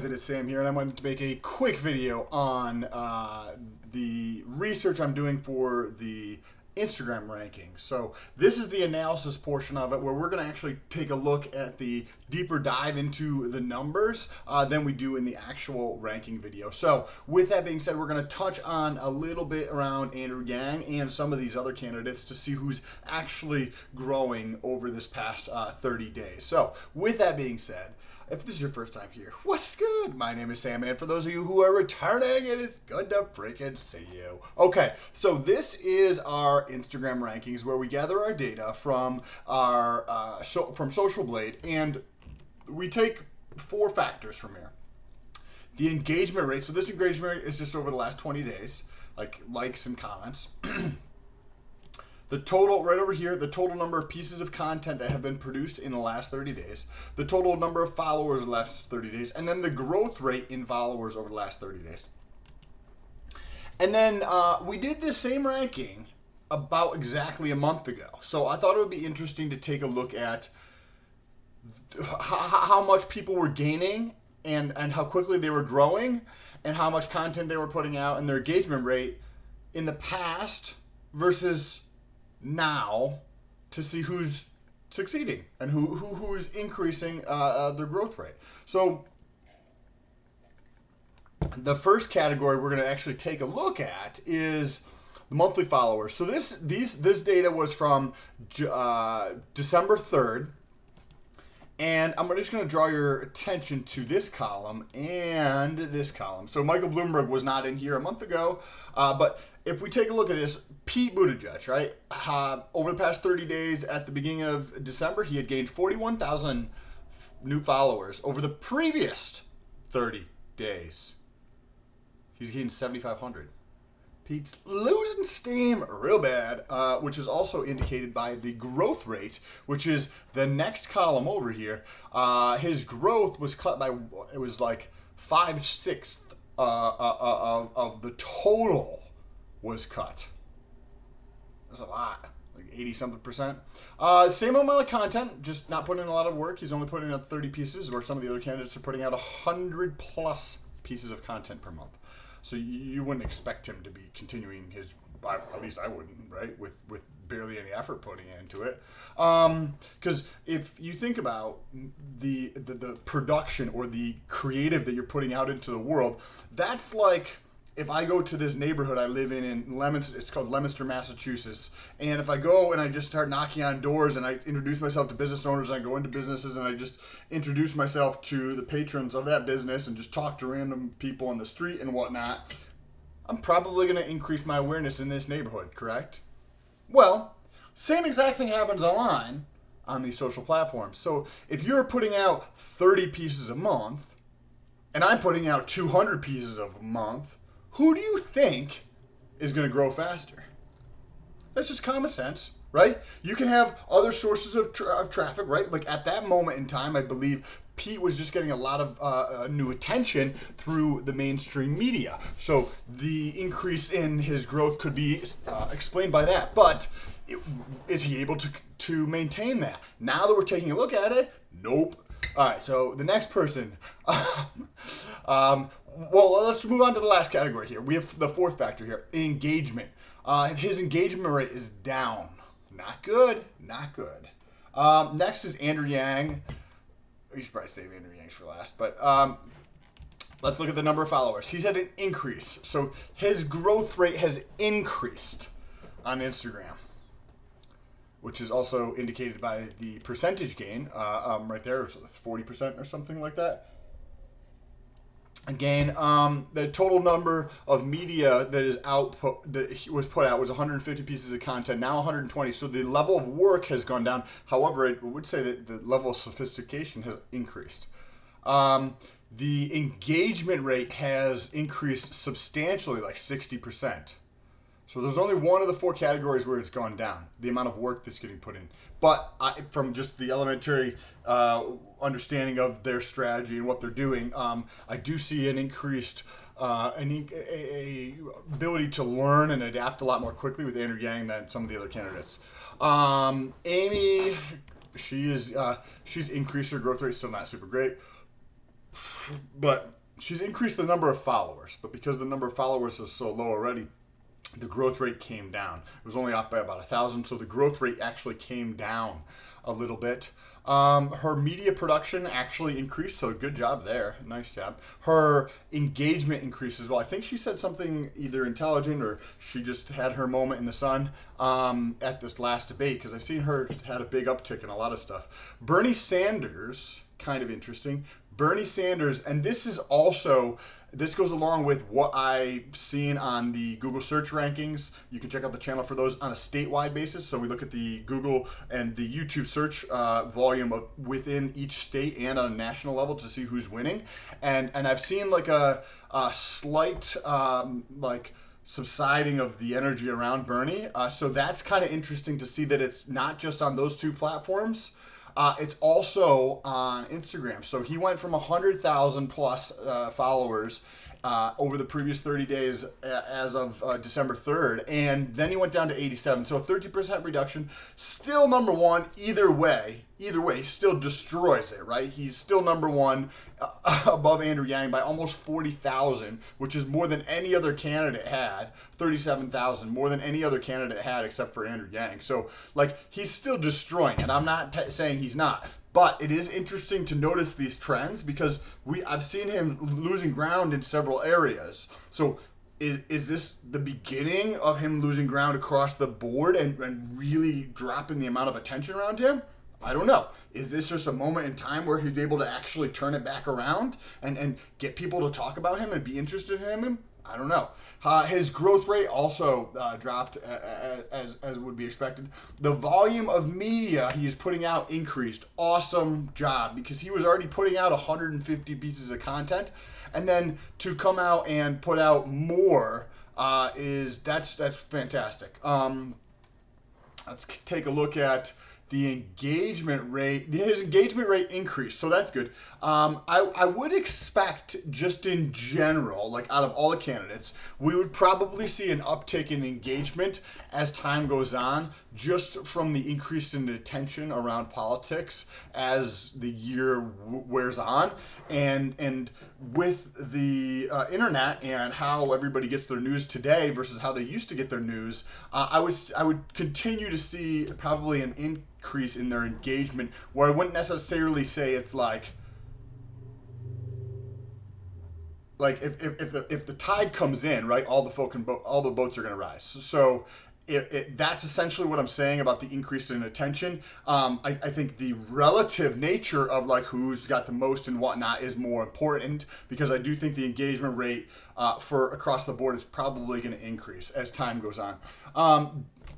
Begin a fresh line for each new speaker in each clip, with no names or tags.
guys, it is Sam here, and I wanted to make a quick video on the research I'm doing for the Instagram rankings. So this is the analysis portion of it, where we're going to actually take a look at the deeper dive into the numbers than we do in the actual ranking video. So with that being said, we're going to touch on a little bit around Andrew Yang and some of these other candidates to see who's actually growing over this past 30 days. So with that being said, if this is your first time here, what's good? My name is Sam, and for those of you who are returning, it is good to freaking see you. Okay, so this is our Instagram rankings, where we gather our data from our from Social Blade, and we take 4 factors from here. The engagement rate. So this engagement rate is just over the last 20 days, like likes and comments. The total, right over here, the total number of pieces of content that have been produced in the last 30 days, the total number of followers in the last 30 days, and then the growth rate in followers over the last 30 days. And then we did this same ranking about exactly a month ago. So I thought it would be interesting to take a look at how much people were gaining and how quickly they were growing and how much content they were putting out and their engagement rate in the past versus now, to see who's succeeding and who's increasing their growth rate. So the first category we're going to actually take a look at is the monthly followers. So this data was from December 3rd. And I'm just going to draw your attention to this column and this column. So Michael Bloomberg was not in here a month ago, but if we take a look at this, Pete Buttigieg, right? Over the past 30 days, at the beginning of December, he had gained 41,000 new followers. Over the previous 30 days, he's gained 7,500. Pete's losing steam real bad, which is also indicated by the growth rate, which is the next column over here. His growth was cut by, it was like 5/6 of the total was cut. That's a lot, like 80-something%. Same amount of content, just not putting in a lot of work. He's only putting out 30 pieces, where some of the other candidates are putting out 100+ pieces of content per month. So you wouldn't expect him to be continuing his, at least I wouldn't, right? With barely any effort putting into it. Because if you think about the production or the creative that you're putting out into the world, that's like, if I go to this neighborhood I live in Leominster, it's called Leominster, Massachusetts, and if I go and I just start knocking on doors and I introduce myself to business owners, and I go into businesses and I just introduce myself to the patrons of that business and just talk to random people on the street and whatnot, I'm probably going to increase my awareness in this neighborhood, correct? Well, same exact thing happens online on these social platforms. So if you're putting out 30 pieces a month and I'm putting out 200 pieces a month, who do you think is going to grow faster? That's just common sense, right? You can have other sources of traffic, right? Like at that moment in time, I believe Pete was just getting a lot of new attention through the mainstream media. So the increase in his growth could be explained by that. But is he able to maintain that? Now that we're taking a look at it, nope. All right, so the next person. Well, let's move on to the last category here. We have the fourth factor here, engagement. His engagement rate is down. Not good, not good. Next is Andrew Yang. We should probably save Andrew Yang for last, but let's look at the number of followers. He's had an increase. So his growth rate has increased on Instagram, which is also indicated by the percentage gain right there. So that's 40% or something like that. Again, the total number of media that is output that was put out was 150 pieces of content, now 120. So the level of work has gone down. However, I would say that the level of sophistication has increased. The engagement rate has increased substantially, like 60%. So there's only one of the 4 categories where it's gone down, the amount of work that's getting put in. But from just the elementary understanding of their strategy and what they're doing, I do see an increased ability to learn and adapt a lot more quickly with Andrew Yang than some of the other candidates. Amy, she's increased her growth rate, still not super great. but she's increased the number of followers. But because the number of followers is so low already, the growth rate came down. It was only off by about 1,000, so the growth rate actually came down a little bit. Her media production actually increased, so good job there. Nice job. Her engagement increased as well. I think she said something either intelligent or she just had her moment in the sun at this last debate, because I've seen her had a big uptick in a lot of stuff. Bernie Sanders, kind of interesting. Bernie Sanders, and this is also, this goes along with what I've seen on the Google search rankings. You can check out the channel for those on a statewide basis. So we look at the Google and the YouTube search volume of within each state and on a national level to see who's winning. And I've seen like a slight like subsiding of the energy around Bernie. So that's kind of interesting to see that it's not just on those two platforms. It's also on Instagram. So he went from 100,000 plus followers over the previous 30 days as of December 3rd. And then he went down to 87. So a 30% reduction. Still number one either way. Either way, he still destroys it, right? He's still number one above Andrew Yang by almost 40,000, which is more than any other candidate had. 37,000, more than any other candidate had except for Andrew Yang. So, like, he's still destroying it. I'm not saying he's not. But it is interesting to notice these trends because I've seen him losing ground in several areas. So is this the beginning of him losing ground across the board and really dropping the amount of attention around him? I don't know. Is this just a moment in time where he's able to actually turn it back around and get people to talk about him and be interested in him? I don't know. His growth rate also dropped as would be expected. The volume of media he is putting out increased. Awesome job, because he was already putting out 150 pieces of content, and then to come out and put out more that's fantastic. Let's take a look at the engagement rate. His engagement rate increased, so that's good. I would expect, just in general, like out of all the candidates, we would probably see an uptick in engagement as time goes on, just from the increase in attention around politics as the year wears on, and with the internet and how everybody gets their news today versus how they used to get their news, I would continue to see probably an increase in their engagement, where I wouldn't necessarily say it's like if the tide comes in, right, all the boats are going to rise. So that's essentially what I'm saying about the increase in attention. I think the relative nature of like who's got the most and whatnot is more important, because I do think the engagement rate for across the board is probably going to increase as time goes on.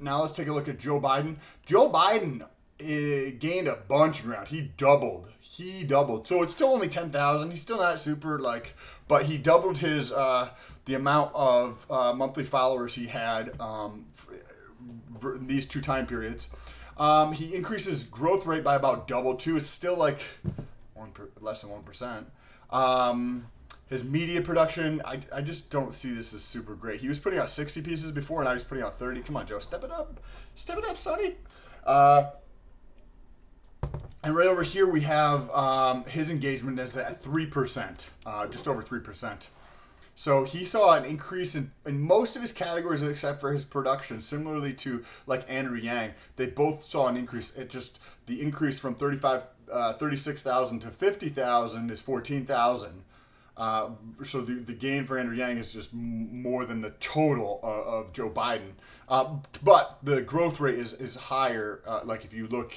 Now let's take a look at Joe Biden. Joe Biden gained a bunch of ground. He doubled. So it's still only 10,000. He's still not super but he doubled his the amount of monthly followers he had in these two time periods. He increases growth rate by about double too. It's still like less than 1%. His media production, I just don't see this as super great. He was putting out 60 pieces before, and now he's putting out 30. Come on, Joe, step it up, Sonny. And right over here we have his engagement is at 3%, just over 3%. So he saw an increase in most of his categories except for his production, similarly to like Andrew Yang. They both saw an increase. The increase from 36,000 to 50,000 is 14,000. So the gain for Andrew Yang is just more than the total of Joe Biden. But the growth rate is higher. Like if you look,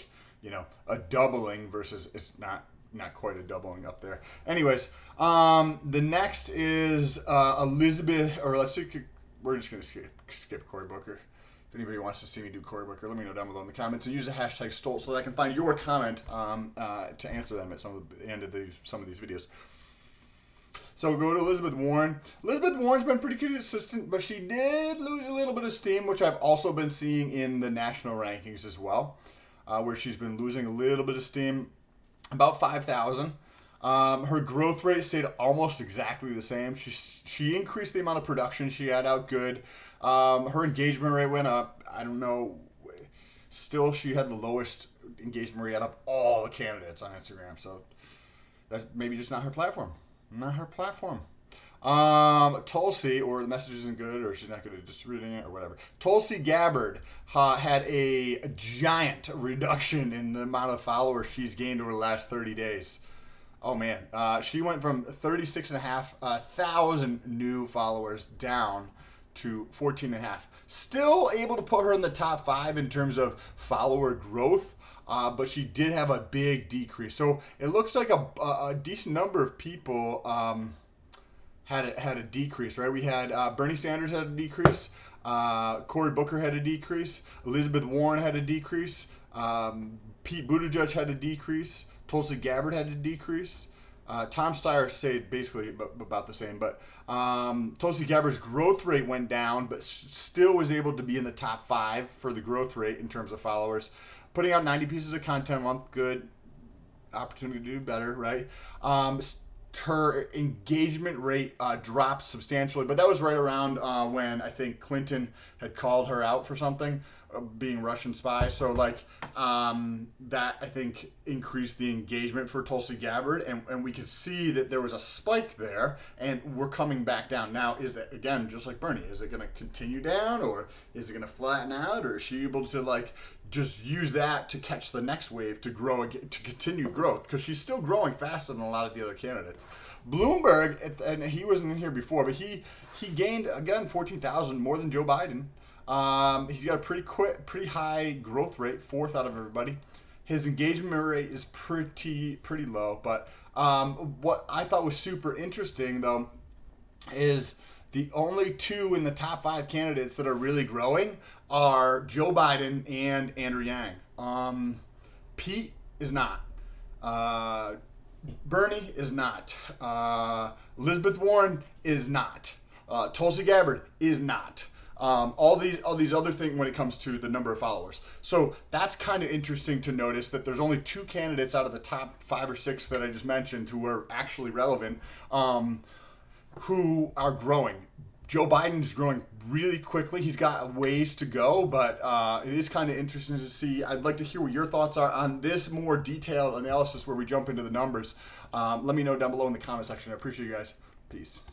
a doubling versus it's not quite a doubling up there. Anyways, the next is Elizabeth, or let's see, we're just going to skip Cory Booker. If anybody wants to see me do Cory Booker, let me know down below in the comments, and use the hashtag Stoltz so that I can find your comment to answer them at the end of some of these videos. So go to Elizabeth Warren. Elizabeth Warren's been pretty consistent, but she did lose a little bit of steam, which I've also been seeing in the national rankings as well, where she's been losing a little bit of steam, about 5,000. Her growth rate stayed almost exactly the same. She increased the amount of production she had out good. Her engagement rate went up. I don't know. Still, she had the lowest engagement rate out of all the candidates on Instagram. So That's maybe just not her platform. Not her platform. Tulsi, or the message isn't good, or she's not good at distributing it, or whatever. Tulsi Gabbard had a giant reduction in the amount of followers she's gained over the last 30 days. Oh man, she went from 36,500 new followers down to 14.5. Still able to put her in the top 5 in terms of follower growth, but she did have a big decrease. So it looks like a decent number of people had a decrease, right? We had Bernie Sanders had a decrease, Cory Booker had a decrease, Elizabeth Warren had a decrease, Pete Buttigieg had a decrease, Tulsi Gabbard had a decrease. Tom Steyer stayed basically about the same, but Tulsi Gabbard's growth rate went down, but still was able to be in the top 5 for the growth rate in terms of followers. Putting out 90 pieces of content a month, good. Opportunity to do better, right? Her engagement rate dropped substantially, but that was right around when I think Clinton had called her out for something, being Russian spy. So like that I think increased the engagement for Tulsi Gabbard, and we could see that there was a spike there, and we're coming back down. Now, is it, again, just like Bernie, is it going to continue down, or is it going to flatten out, or is she able to like just use that to catch the next wave to grow, to continue growth, because she's still growing faster than a lot of the other candidates. Bloomberg, and he wasn't in here before, but he gained again 14,000 more than Joe Biden. He's got a pretty high growth rate, 4th out of everybody. His engagement rate is pretty low, but what I thought was super interesting though is the only 2 in the top 5 candidates that are really growing are Joe Biden and Andrew Yang. Pete is not. Bernie is not. Elizabeth Warren is not. Tulsi Gabbard is not. All these other things when it comes to the number of followers. So that's kind of interesting to notice that there's only 2 candidates out of the top 5 or 6 that I just mentioned who are actually relevant, who are growing. Joe Biden's growing really quickly. He's got ways to go, but it is kind of interesting to see. I'd like to hear what your thoughts are on this more detailed analysis where we jump into the numbers. Let me know down below in the comment section. I appreciate you guys. Peace.